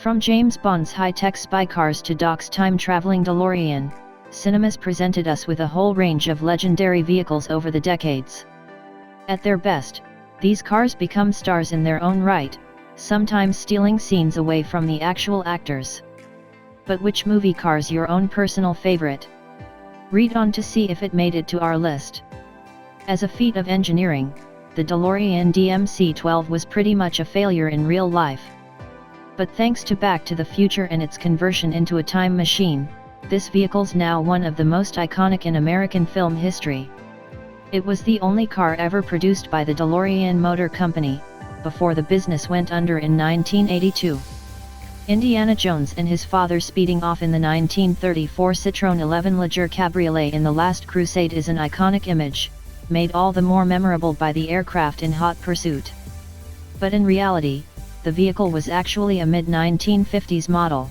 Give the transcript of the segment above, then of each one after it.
From James Bond's high-tech spy cars to Doc's time-traveling DeLorean, cinemas presented us with a whole range of legendary vehicles over the decades. At their best, these cars become stars in their own right, sometimes stealing scenes away from the actual actors. But which movie car's your own personal favorite? Read on to see if it made it to our list. As a feat of engineering, the DeLorean DC-12 was pretty much a failure in real life. But thanks to Back to the Future and its conversion into a time machine, this vehicle's now one of the most iconic in American film history. It was the only car ever produced by the DeLorean Motor Company, before the business went under in 1982. Indiana Jones and his father speeding off in the 1934 Citroën 11 Leger Cabriolet in The Last Crusade is an iconic image, made all the more memorable by the aircraft in hot pursuit. But in reality, the vehicle was actually a mid-1950s model.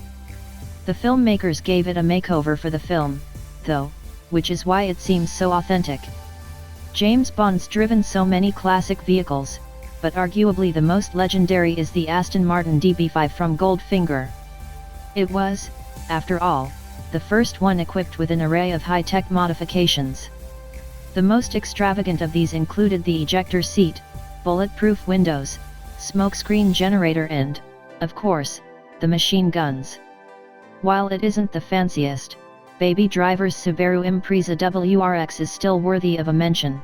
The filmmakers gave it a makeover for the film, though, which is why it seems so authentic. James Bond's driven so many classic vehicles, but arguably the most legendary is the Aston Martin DB5 from Goldfinger. It was, after all, the first one equipped with an array of high-tech modifications. The most extravagant of these included the ejector seat, bulletproof windows, smokescreen generator and, of course, the machine guns. While it isn't the fanciest, Baby Driver's Subaru Impreza WRX is still worthy of a mention.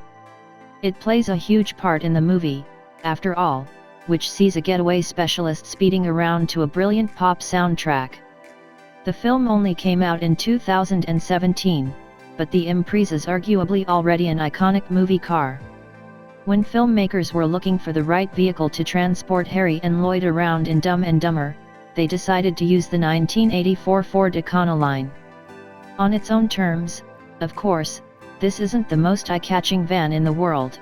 It plays a huge part in the movie, after all, which sees a getaway specialist speeding around to a brilliant pop soundtrack. The film only came out in 2017, but the Impreza's arguably already an iconic movie car. When filmmakers were looking for the right vehicle to transport Harry and Lloyd around in Dumb and Dumber, they decided to use the 1984 Ford Econoline. On its own terms, of course, this isn't the most eye-catching van in the world.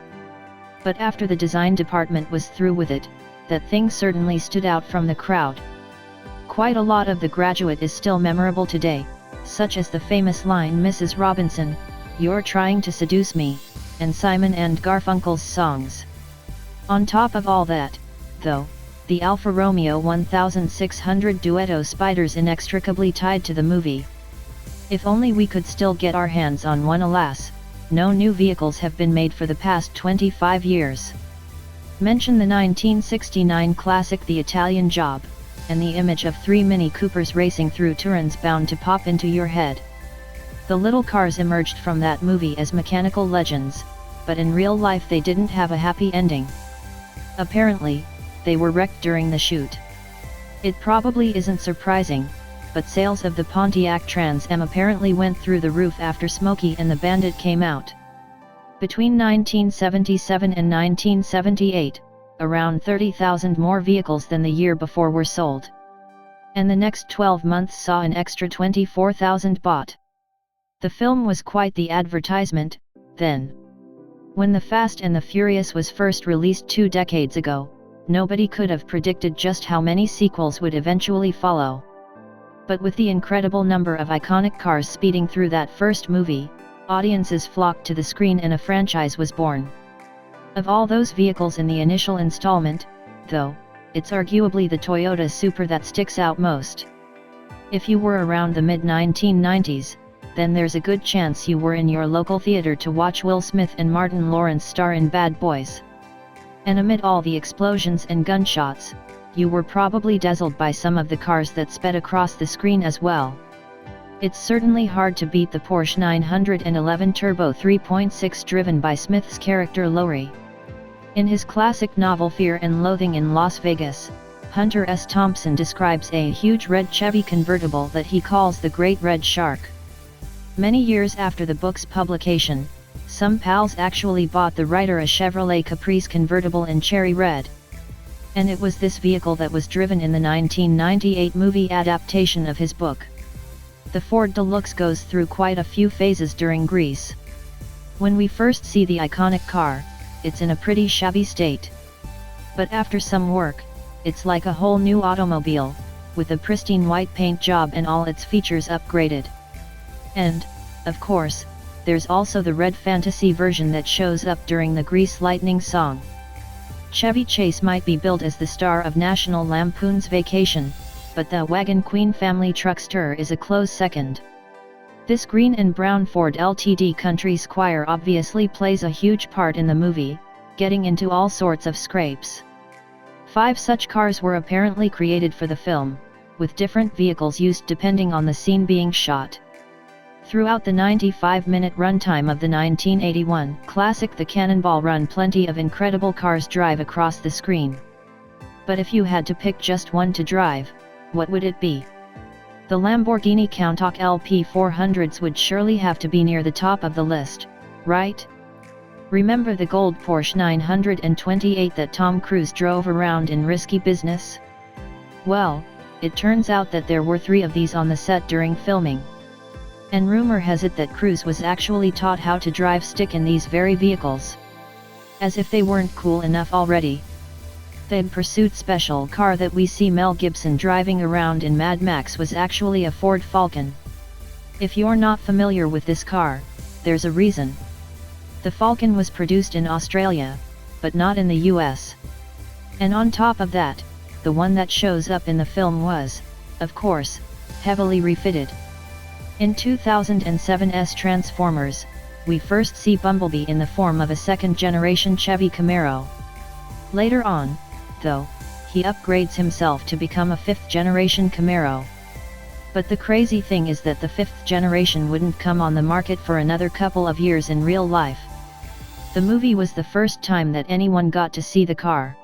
But after the design department was through with it, that thing certainly stood out from the crowd. Quite a lot of The Graduate is still memorable today, such as the famous line "Mrs. Robinson, you're trying to seduce me," and Simon and Garfunkel's songs. On top of all that, though, the Alfa Romeo 1600 Duetto Spider's inextricably tied to the movie. If only we could still get our hands on one. Alas, no new vehicles have been made for the past 25 years. Mention the 1969 classic The Italian Job, and the image of 3 Mini Coopers racing through Turin's bound to pop into your head. The little cars emerged from that movie as mechanical legends, but in real life they didn't have a happy ending. Apparently, they were wrecked during the shoot. It probably isn't surprising, but sales of the Pontiac Trans Am apparently went through the roof after Smokey and the Bandit came out. Between 1977 and 1978, around 30,000 more vehicles than the year before were sold. And the next 12 months saw an extra 24,000 bought. The film was quite the advertisement, then. When The Fast and the Furious was first released 2 decades ago, nobody could have predicted just how many sequels would eventually follow. But with the incredible number of iconic cars speeding through that first movie, audiences flocked to the screen and a franchise was born. Of all those vehicles in the initial installment, though, it's arguably the Toyota Supra that sticks out most. If you were around the mid-1990s, then there's a good chance you were in your local theater to watch Will Smith and Martin Lawrence star in Bad Boys. And amid all the explosions and gunshots, you were probably dazzled by some of the cars that sped across the screen as well. It's certainly hard to beat the Porsche 911 Turbo 3.6 driven by Smith's character Lowry. In his classic novel Fear and Loathing in Las Vegas, Hunter S. Thompson describes a huge red Chevy convertible that he calls the Great Red Shark. Many years after the book's publication, some pals actually bought the writer a Chevrolet Caprice convertible in cherry red. And it was this vehicle that was driven in the 1998 movie adaptation of his book. The Ford Deluxe goes through quite a few phases during Grease. When we first see the iconic car, it's in a pretty shabby state. But after some work, it's like a whole new automobile, with a pristine white paint job and all its features upgraded. And, of course, there's also the red fantasy version that shows up during the Grease Lightning song. Chevy Chase might be billed as the star of National Lampoon's Vacation, but the Wagon Queen family truckster is a close second. This green and brown Ford Ltd Country Squire obviously plays a huge part in the movie, getting into all sorts of scrapes. 5 such cars were apparently created for the film, with different vehicles used depending on the scene being shot. Throughout the 95-minute runtime of the 1981 classic The Cannonball Run, plenty of incredible cars drive across the screen. But if you had to pick just one to drive, what would it be? The Lamborghini Countach LP 400s would surely have to be near the top of the list, right? Remember the gold Porsche 928 that Tom Cruise drove around in Risky Business? Well, it turns out that there were 3 of these on the set during filming. And rumor has it that Cruise was actually taught how to drive stick in these very vehicles. As if they weren't cool enough already. The pursuit special car that we see Mel Gibson driving around in Mad Max was actually a Ford Falcon. If you're not familiar with this car, there's a reason. The Falcon was produced in Australia, but not in the US. And on top of that, the one that shows up in the film was, of course, heavily refitted. In 2007's Transformers, we first see Bumblebee in the form of a second-generation Chevy Camaro. Later on, though, he upgrades himself to become a 5th-generation Camaro. But the crazy thing is that the 5th generation wouldn't come on the market for another couple of years in real life. The movie was the first time that anyone got to see the car.